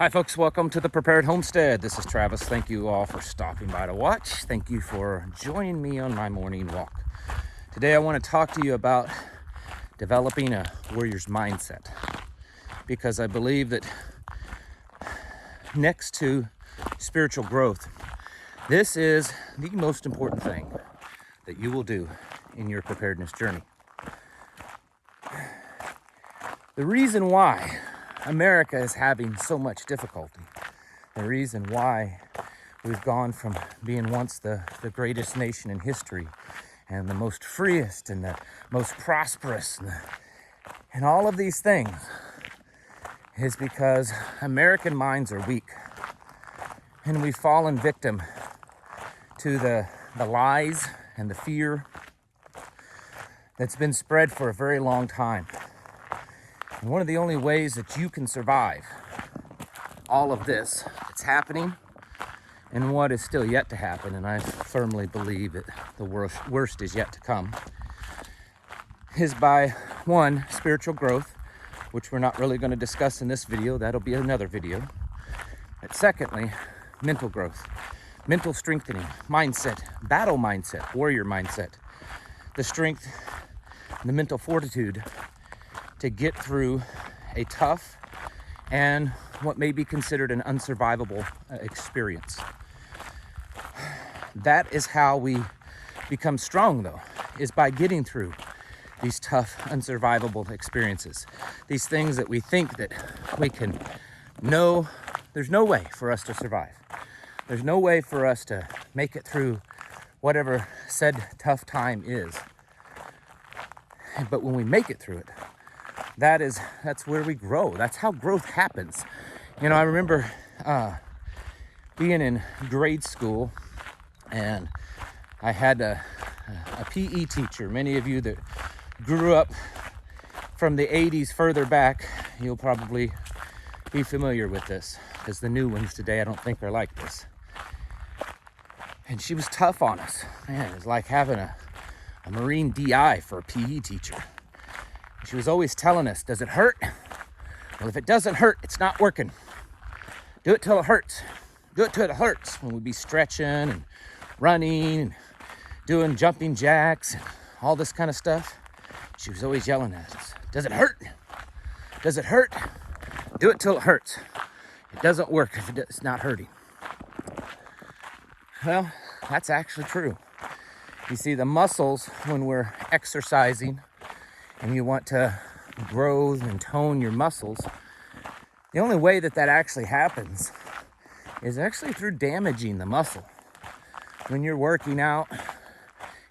Hi folks, welcome to the Prepared Homestead. This is Travis. Thank you all for stopping by to watch. Thank you for joining me on my morning walk. Today I want to talk to you about developing a warrior's mindset, because I believe that next to spiritual growth, this is the most important thing that you will do in your preparedness journey. The reason why America is having so much difficulty, the reason why we've gone from being once the greatest nation in history and the most freest and the most prosperous and all of these things, is because American minds are weak, and we've fallen victim to the lies and the fear that's been spread for a very long time. And one of the only ways that you can survive all of this that's happening and what is still yet to happen, and I firmly believe that the worst is yet to come, is by, one, spiritual growth, which we're not really going to discuss in this video. That'll be another video. But secondly, mental growth, mental strengthening, mindset, battle mindset, warrior mindset, the strength, the mental fortitude to get through a tough and what may be considered an unsurvivable experience. That is how we become strong, though, is by getting through these tough, unsurvivable experiences. These things that we think that we can know, there's no way for us to survive. There's no way for us to make it through whatever said tough time is. But when we make it through it, that's where we grow. That's how growth happens. You know, I remember being in grade school, and I had a PE teacher. Many of you that grew up from the 80s further back, you'll probably be familiar with this, because the new ones today I don't think are like this. And she was tough on us. Man, it was like having a Marine DI for a PE teacher. She was always telling us, does it hurt? Well, if it doesn't hurt, it's not working. Do it till it hurts. Do it till it hurts. When we'd be stretching and running and doing jumping jacks and all this kind of stuff, she was always yelling at us, does it hurt? Does it hurt? Do it till it hurts. It doesn't work if it's not hurting. Well, that's actually true. You see, the muscles, when we're exercising and you want to grow and tone your muscles, the only way that actually happens is actually through damaging the muscle. When you're working out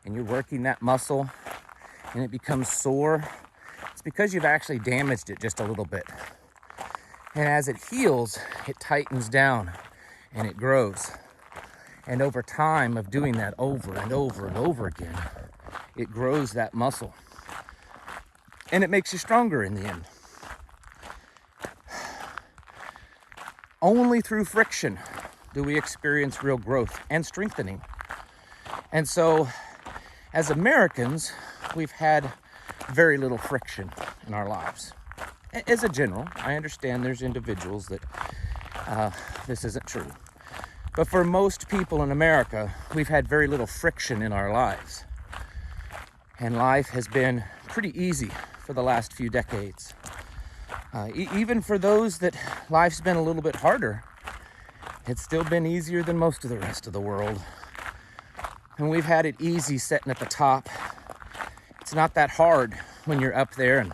and you're working that muscle and it becomes sore, it's because you've actually damaged it just a little bit. And as it heals, it tightens down and it grows. And over time of doing that over and over and over again, it grows that muscle. And it makes you stronger in the end. Only through friction do we experience real growth and strengthening. And so, as Americans, we've had very little friction in our lives. As a general, I understand there's individuals that this isn't true. But for most people in America, we've had very little friction in our lives. And life has been pretty easy for the last few decades. Even for those that life's been a little bit harder, it's still been easier than most of the rest of the world. And we've had it easy sitting at the top. It's not that hard when you're up there and,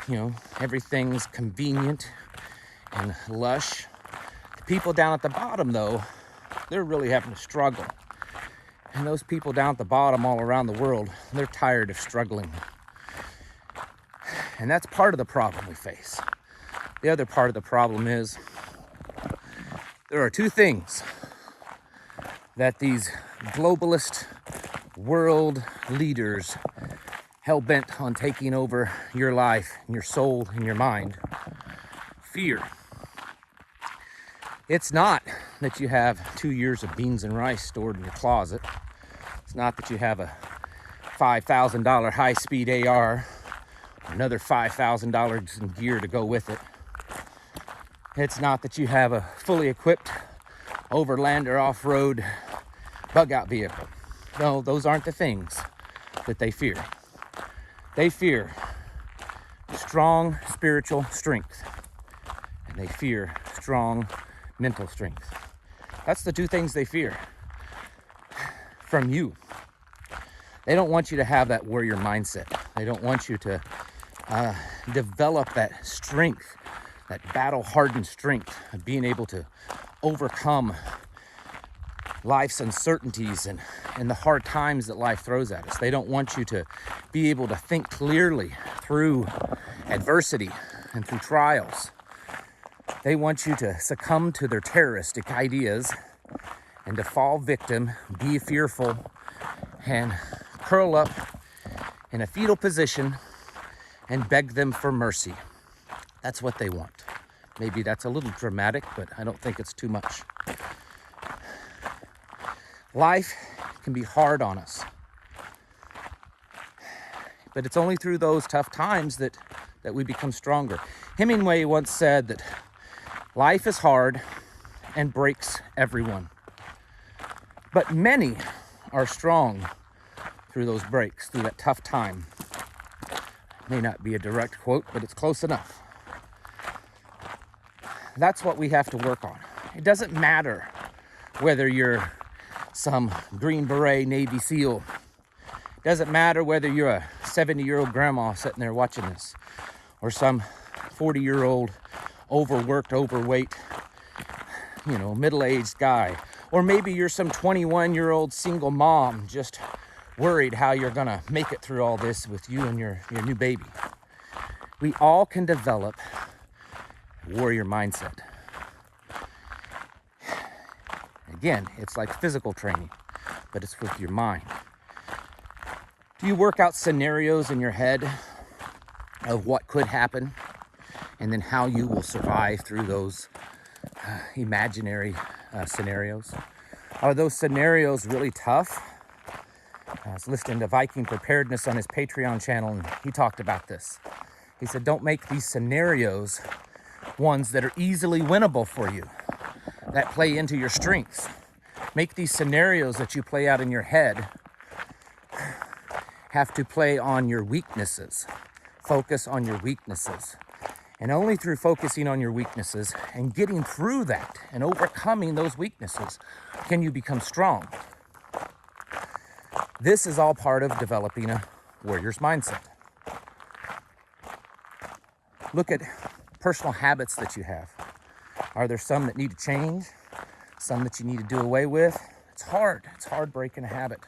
you know, everything's convenient and lush. The people down at the bottom, though, they're really having to struggle. And those people down at the bottom all around the world, they're tired of struggling. And that's part of the problem we face. The other part of the problem is there are two things that these globalist world leaders hell-bent on taking over your life and your soul and your mind. Fear. It's not that you have 2 years of beans and rice stored in your closet. It's not that you have a $5,000 high-speed AR, another $5,000 in gear to go with it. It's not that you have a fully equipped overland or off-road bug out vehicle. No, those aren't the things that they fear. They fear strong spiritual strength, and they fear strong mental strength. That's the two things they fear from you. They don't want you to have that warrior mindset. They don't want you to develop that strength, that battle-hardened strength of being able to overcome life's uncertainties and the hard times that life throws at us. They don't want you to be able to think clearly through adversity and through trials. They want you to succumb to their terroristic ideas and to fall victim, be fearful, and curl up in a fetal position and beg them for mercy. That's what they want. Maybe that's a little dramatic, but I don't think it's too much. Life can be hard on us, but it's only through those tough times that we become stronger. Hemingway once said that life is hard and breaks everyone, but many are strong through those breaks, through that tough time. May not be a direct quote, but it's close enough. That's what we have to work on. It doesn't matter whether you're some Green Beret Navy SEAL. It doesn't matter whether you're a 70-year-old grandma sitting there watching this, or some 40-year-old overworked, overweight, middle-aged guy. Or maybe you're some 21-year-old single mom just worried how you're gonna make it through all this with you and your new baby. We all can develop a warrior mindset. Again, it's like physical training, but it's with your mind. Do you work out scenarios in your head of what could happen and then how you will survive through those imaginary scenarios? Are those scenarios really tough? I was listening to Viking Preparedness on his Patreon channel, and he talked about this. He said, don't make these scenarios ones that are easily winnable for you, that play into your strengths. Make these scenarios that you play out in your head have to play on your weaknesses. Focus on your weaknesses. And only through focusing on your weaknesses and getting through that and overcoming those weaknesses can you become strong. This is all part of developing a warrior's mindset. Look at personal habits that you have. Are there some that need to change? Some that you need to do away with? It's hard. It's hard breaking a habit.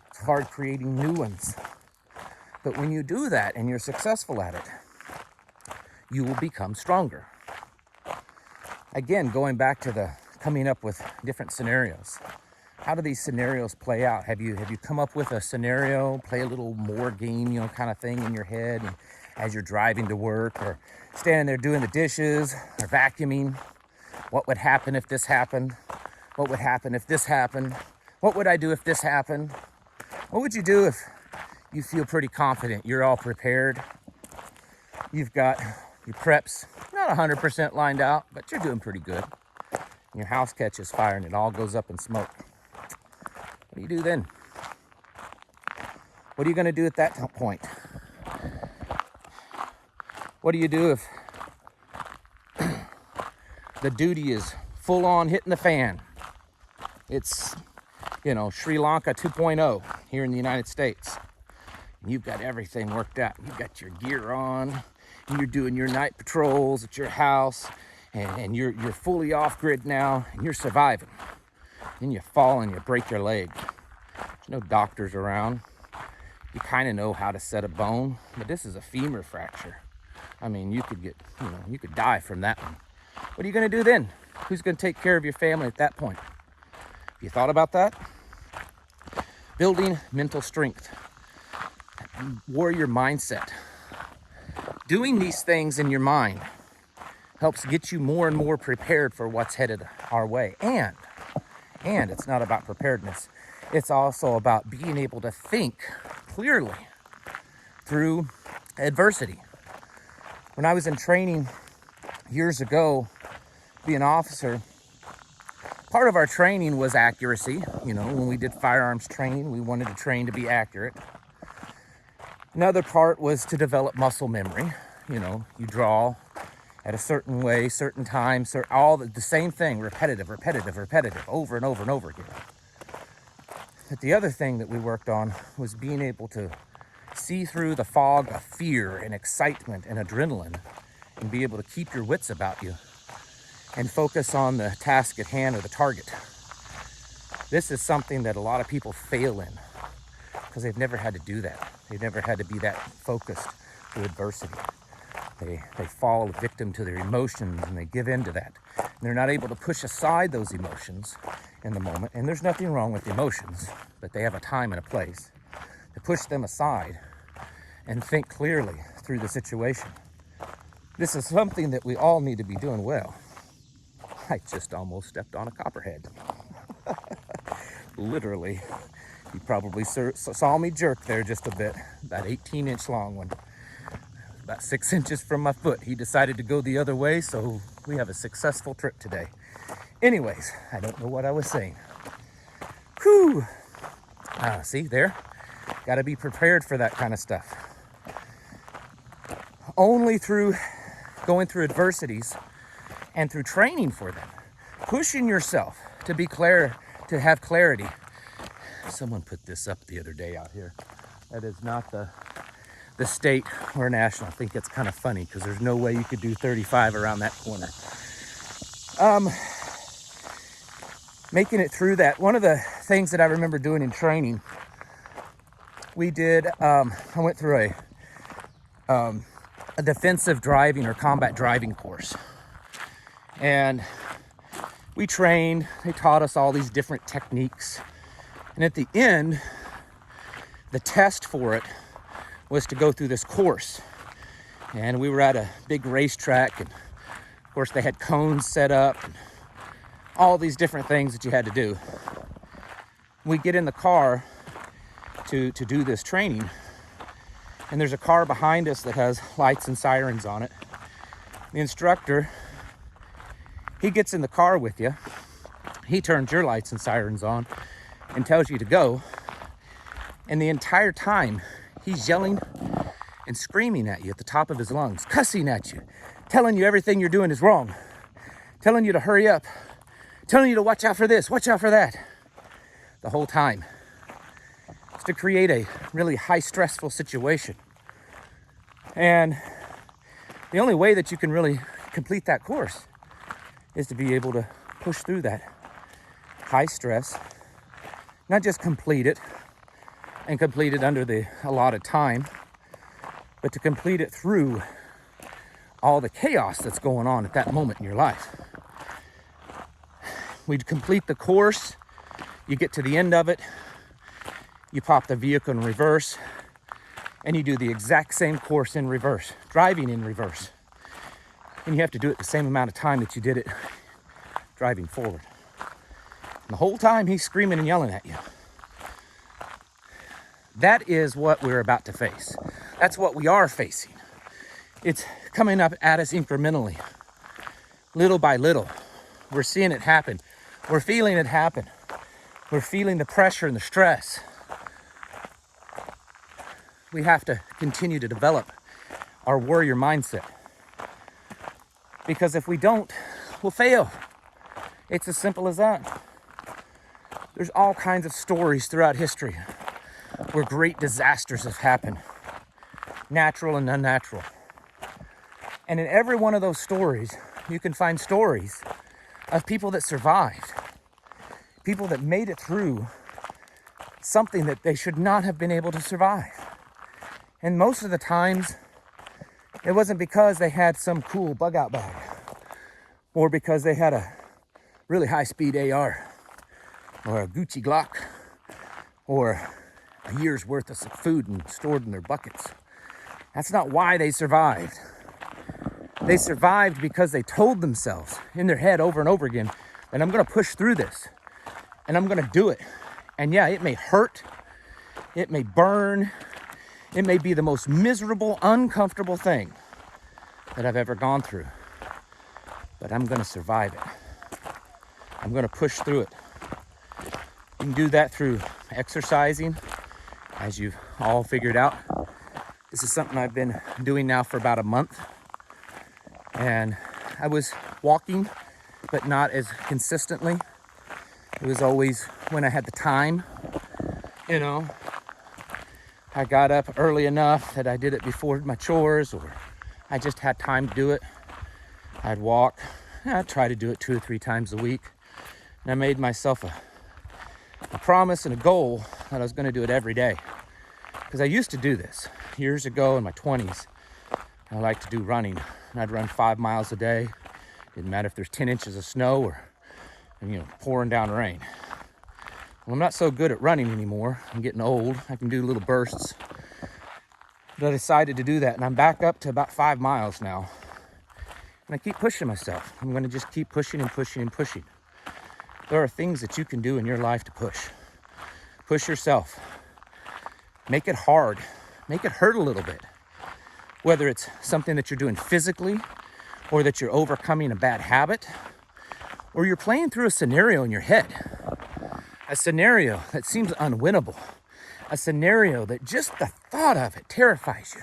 It's hard creating new ones. But when you do that and you're successful at it, you will become stronger. Again, going back to the coming up with different scenarios. How do these scenarios play out? Have you come up with a scenario, play a little more game, kind of thing in your head and as you're driving to work or standing there doing the dishes or vacuuming? What would happen if this happened? What would happen if this happened? What would I do if this happened? What would you do if you feel pretty confident? You're all prepared. You've got your preps not 100% lined out, but you're doing pretty good. Your house catches fire and it all goes up in smoke. What do you do then? What are you going to do at that point? What do you do if the duty is full on hitting the fan? It's, Sri Lanka 2.0 here in the United States. And you've got everything worked out. You've got your gear on, and you're doing your night patrols at your house, and you're fully off grid now, and you're surviving. Then you fall and you break your leg. There's no doctors around. You kind of know how to set a bone, but this is a femur fracture. I mean, you could you could die from that one. What are you going to do then? Who's going to take care of your family at that point? Have you thought about that? Building mental strength, warrior mindset. Doing these things in your mind helps get you more and more prepared for what's headed our way. And it's not about preparedness. It's also about being able to think clearly through adversity. When I was in training years ago, being an officer, part of our training was accuracy. You know, when we did firearms training, we wanted to train to be accurate. Another part was to develop muscle memory. You know, you draw at a certain way, certain time, all the same thing, repetitive, over and over and over again. But the other thing that we worked on was being able to see through the fog of fear and excitement and adrenaline and be able to keep your wits about you and focus on the task at hand or the target. This is something that a lot of people fail in because they've never had to do that. They've never had to be that focused through adversity. They fall victim to their emotions and they give in to that. And they're not able to push aside those emotions in the moment. And there's nothing wrong with the emotions, but they have a time and a place to push them aside and think clearly through the situation. This is something that we all need to be doing well. I just almost stepped on a copperhead. Literally. You probably saw me jerk there just a bit. About 18-inch long one. About 6 inches from my foot. He decided to go the other way, so we have a successful trip today. Anyways, I don't know what I was saying. Whew. See, there? Got to be prepared for that kind of stuff. Only through going through adversities and through training for them, pushing yourself to be clear, to have clarity. Someone put this up the other day out here. That is not the state or national. I think it's kind of funny because there's no way you could do 35 around that corner. Making it through that. One of the things that I remember doing in training, we did, I went through a defensive driving or combat driving course. And we trained, they taught us all these different techniques. And at the end, the test for it was to go through this course. And we were at a big racetrack, and of course they had cones set up and all these different things that you had to do. We get in the car to do this training, and there's a car behind us that has lights and sirens on it. The instructor, he gets in the car with you, he turns your lights and sirens on and tells you to go, and the entire time he's yelling and screaming at you at the top of his lungs, cussing at you, telling you everything you're doing is wrong, telling you to hurry up, telling you to watch out for this, watch out for that. The whole time. It's to create a really high stressful situation. And the only way that you can really complete that course is to be able to push through that high stress, not just complete it and complete it under the allotted time, but to complete it through all the chaos that's going on at that moment in your life. We'd complete the course, you get to the end of it, you pop the vehicle in reverse, and you do the exact same course in reverse, driving in reverse. And you have to do it the same amount of time that you did it driving forward. And the whole time he's screaming and yelling at you. That is what we're about to face. That's what we are facing. It's coming up at us incrementally, little by little. We're seeing it happen. We're feeling it happen. We're feeling the pressure and the stress. We have to continue to develop our warrior mindset. Because if we don't, we'll fail. It's as simple as that. There's all kinds of stories throughout history where great disasters have happened, natural and unnatural. And in every one of those stories, you can find stories of people that survived, people that made it through something that they should not have been able to survive. And most of the times, it wasn't because they had some cool bug out bag or because they had a really high-speed AR or a Gucci Glock or a year's worth of food and stored in their buckets. That's not why they survived. They survived because they told themselves in their head over and over again that I'm going to push through this and I'm going to do it. And yeah, it may hurt, it may burn, it may be the most miserable, uncomfortable thing that I've ever gone through. but I'm gonna survive it. I'm gonna push through it. You can do that through exercising, as you've all figured out. This is something I've been doing now for about a month. And I was walking, but not as consistently. It was always when I had the time, you know. I got up early enough that I did it before my chores, or I just had time to do it. I'd walk. I'd try to do it 2 or 3 times a week. And I made myself a promise and a goal that I was going to do it every day. Because I used to do this years ago in my 20s. I liked to do running. And I'd run 5 miles a day. Didn't matter if there's 10 inches of snow or, pouring down rain. Well, I'm not so good at running anymore. I'm getting old. I can do little bursts. But I decided to do that, and I'm back up to about 5 miles now. And I keep pushing myself. I'm going to just keep pushing and pushing and pushing. There are things that you can do in your life to push. Push yourself. Make it hard. Make it hurt a little bit. Whether it's something that you're doing physically, or that you're overcoming a bad habit, or you're playing through a scenario in your head. A scenario that seems unwinnable. A scenario that just the thought of it terrifies you.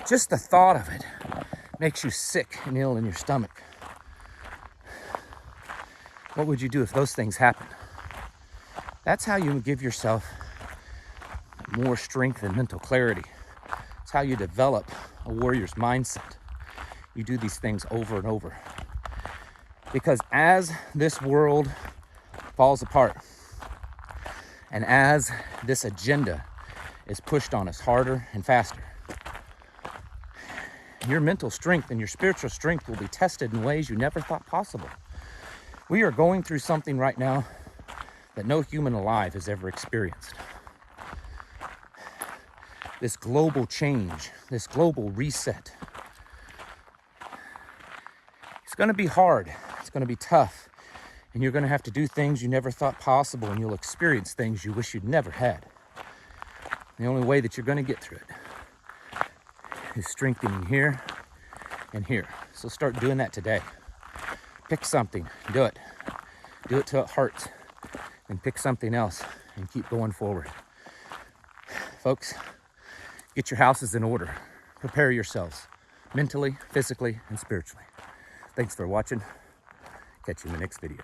Just the thought of it makes you sick and ill in your stomach. What would you do if those things happened? That's how you give yourself more strength and mental clarity. It's how you develop a warrior's mindset. You do these things over and over. Because as this world falls apart, and as this agenda is pushed on us harder and faster, your mental strength and your spiritual strength will be tested in ways you never thought possible. We are going through something right now that no human alive has ever experienced. This global change, this global reset. It's going to be hard. It's going to be tough. And you're going to have to do things you never thought possible, and you'll experience things you wish you'd never had. The only way that you're going to get through it is strengthening here and here. So start doing that today. Pick something, do it. Do it till it hurts, and pick something else and keep going forward. Folks, get your houses in order. Prepare yourselves mentally, physically, and spiritually. Thanks for watching. Catch you in the next video.